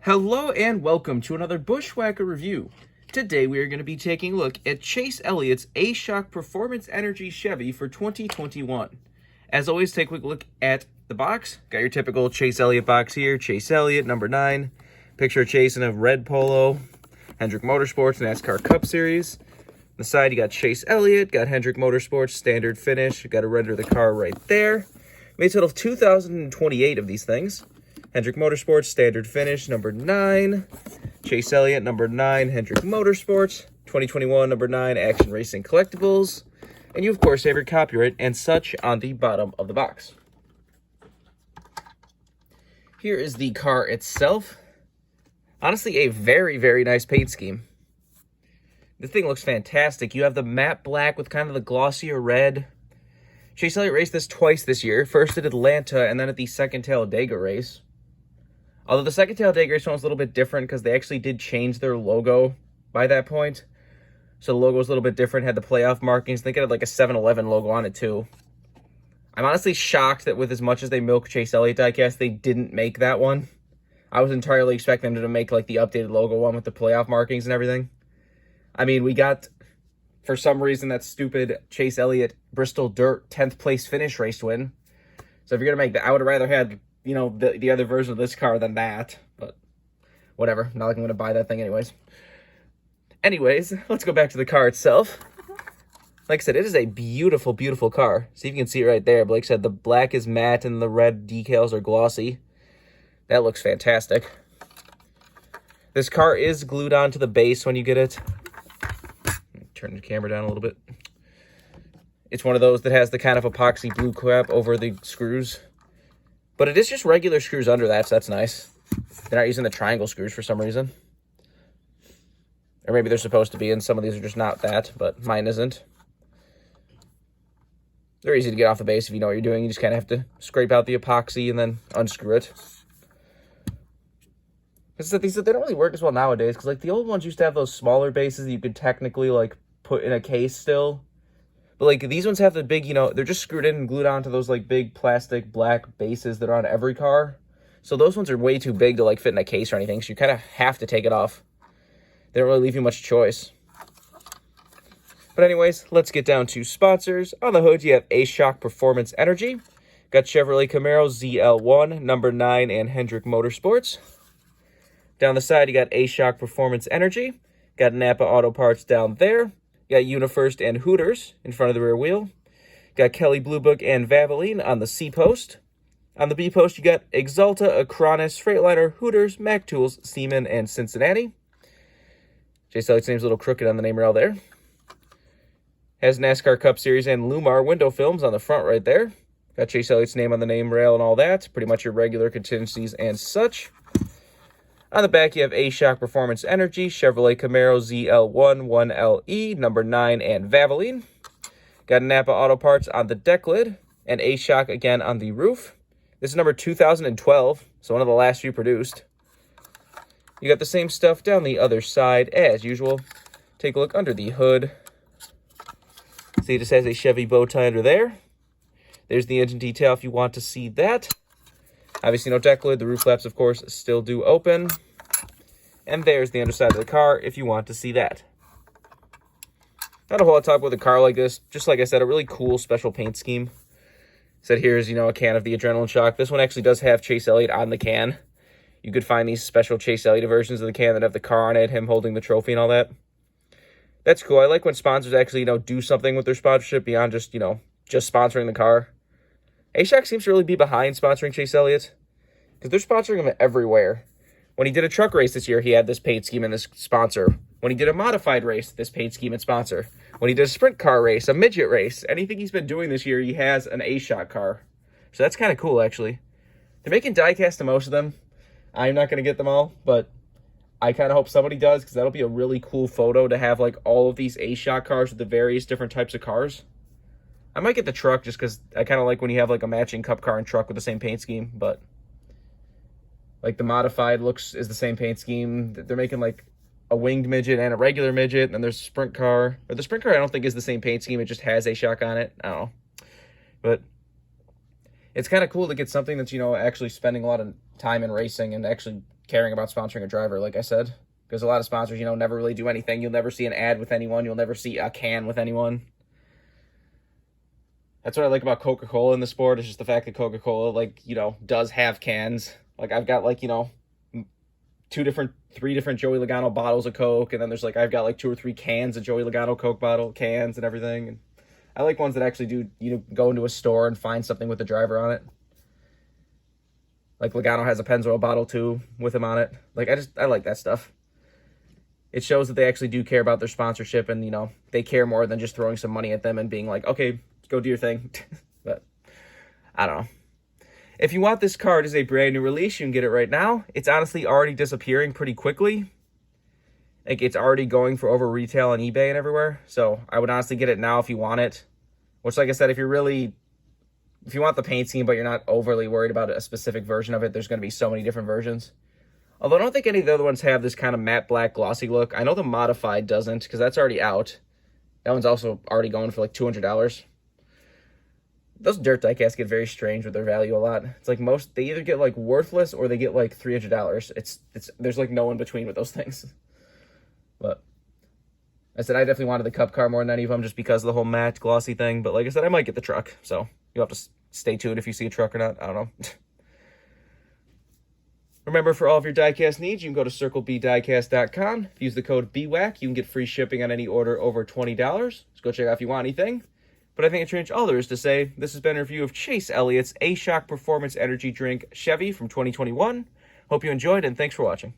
Hello and welcome to another Bushwhacker review. Today we are going to be taking a look at Chase Elliott's Shoc Performance Energy Chevy for 2021. As always, take a quick look at the box. Got your typical Chase Elliott box here. Chase Elliott, number 9. Picture of Chase in a red polo. Hendrick Motorsports NASCAR Cup Series. On the side, you got Chase Elliott. Got Hendrick Motorsports standard finish. You got to render the car right there. Made a total of 2,028 of these things. Hendrick Motorsports, standard finish, number 9. Chase Elliott, number 9. Hendrick Motorsports, 2021, number 9. Action Racing Collectibles. And you, of course, have your copyright and such on the bottom of the box. Here is the car itself. Honestly, a very, very nice paint scheme. The thing looks fantastic. You have the matte black with kind of the glossier red. Chase Elliott raced this twice this year. First at Atlanta and then at the Second Talladega race. Although the Second Talladega race one was a little bit different because they actually did change their logo by that point. So the logo was a little bit different, had the playoff markings. I think it had like a 7-Eleven logo on it too. I'm honestly shocked that with as much as they milk Chase Elliott diecast, they didn't make that one. I was entirely expecting them to make like the updated logo one with the playoff markings and everything. I mean, we got, for some reason, that stupid Chase Elliott Bristol Dirt 10th place finish race win. So if you're going to make that, I would have rather had, you know, the other version of this car than that. But whatever. Not like I'm going to buy that thing anyways. Anyways, let's go back to the car itself. Like I said, it is a beautiful, beautiful car. See if you can see it right there. Blake said the black is matte and the red decals are glossy. That looks fantastic. This car is glued onto the base when you get it. Turn the camera down a little bit. It's one of those that has the kind of epoxy blue cap over the screws. But it is just regular screws under that, so that's nice. They're not using the triangle screws for some reason. Or maybe they're supposed to be, and some of these are just not that, but mine isn't. They're easy to get off the base if you know what you're doing. You just kind of have to scrape out the epoxy and then unscrew it. It's that they don't really work as well nowadays, because like the old ones used to have those smaller bases that you could technically like put in a case still. But like these ones have the big, you know, they're just screwed in and glued onto those like big plastic black bases that are on every car. So those ones are way too big to like fit in a case or anything. So you kind of have to take it off. They don't really leave you much choice. But anyways, let's get down to sponsors. On the hood, you have Shoc Performance Energy. Got Chevrolet Camaro ZL1, number 9, and Hendrick Motorsports. Down the side, you got Shoc Performance Energy. Got Napa Auto Parts down there. Got UniFirst and Hooters in front of the rear wheel. Got Kelly Blue Book and Valvoline on the C post. On the B post, you got Exalta, Acronis, Freightliner, Hooters, Mac Tools, Seaman, and Cincinnati. Chase Elliott's name's a little crooked on the name rail there. Has NASCAR Cup Series and Lumar window films on the front right there. Got Chase Elliott's name on the name rail and all that. Pretty much your regular contingencies and such. On the back, you have Shoc Performance Energy, Chevrolet Camaro ZL1, 1LE, number 9, and Valvoline. Got Napa Auto Parts on the deck lid, and Shoc again on the roof. This is number 2012, so one of the last few produced. You got the same stuff down the other side as usual. Take a look under the hood. See, it just has a Chevy bow tie under there. There's the engine detail if you want to see that. Obviously no deck lid. The roof flaps, of course, still do open. And there's the underside of the car if you want to see that. Not a whole lot to talk with a car like this. Just like I said, a really cool special paint scheme. Said here's, you know, a can of the Adrenaline Shoc. This one actually does have Chase Elliott on the can. You could find these special Chase Elliott versions of the can that have the car on it, him holding the trophy and all that. That's cool. I like when sponsors actually, you know, do something with their sponsorship beyond just, you know, just sponsoring the car. Shoc seems to really be behind sponsoring Chase Elliott because they're sponsoring him everywhere. When he did a truck race this year, he had this paint scheme and this sponsor. When he did a modified race, this paint scheme and sponsor. When he did a sprint car race, a midget race, anything he's been doing this year, he has an Shoc car. So that's kind of cool, actually. They're making diecast to most of them. I'm not going to get them all, but I kind of hope somebody does because that'll be a really cool photo to have like all of these Shoc cars with the various different types of cars. I might get the truck just because I kind of like when you have like a matching cup car and truck with the same paint scheme, but like the modified is the same paint scheme. They're making like a winged midget and a regular midget, and there's a sprint car. Or the sprint car I don't think is the same paint scheme. It just has Shoc on it. I don't know. But it's kind of cool to get something that's, you know, actually spending a lot of time in racing and actually caring about sponsoring a driver, like I said. Because a lot of sponsors, you know, never really do anything. You'll never see an ad with anyone. You'll never see a can with anyone. That's what I like about Coca-Cola in the sport. It's just the fact that Coca-Cola, like, you know, does have cans. Like, I've got, like, you know, 3 different Joey Logano bottles of Coke. And then there's, like, I've got, like, 2 or 3 cans of Joey Logano Coke bottle cans and everything. And I like ones that actually do, you know, go into a store and find something with the driver on it. Like, Logano has a Pennzoil bottle, too, with him on it. Like, I like that stuff. It shows that they actually do care about their sponsorship and, you know, they care more than just throwing some money at them and being like, okay, go do your thing. But I don't know. If you want this card as a brand new release, you can get it right now. It's honestly already disappearing pretty quickly. Like, it's already going for over retail on eBay and everywhere. So I would honestly get it now if you want it. Which, like I said, if you want the paint scheme, but you're not overly worried about a specific version of it, there's going to be so many different versions. Although I don't think any of the other ones have this kind of matte black glossy look. I know the modified doesn't, because that's already out. That one's also already going for like $200. Those dirt diecasts get very strange with their value a lot. It's like they either get like worthless or they get like $300. There's like no in between with those things. But I said I definitely wanted the Cup car more than any of them just because of the whole matte glossy thing. But like I said, I might get the truck. So you'll have to stay tuned if you see a truck or not. I don't know. Remember, for all of your diecast needs, you can go to circlebdiecast.com. If you use the code BWhack, you can get free shipping on any order over $20. Just go check out if you want anything. But I think it's pretty much all there is to say. This has been a review of Chase Elliott's A Shoc Performance Energy Drink Chevy from 2021. Hope you enjoyed, and thanks for watching.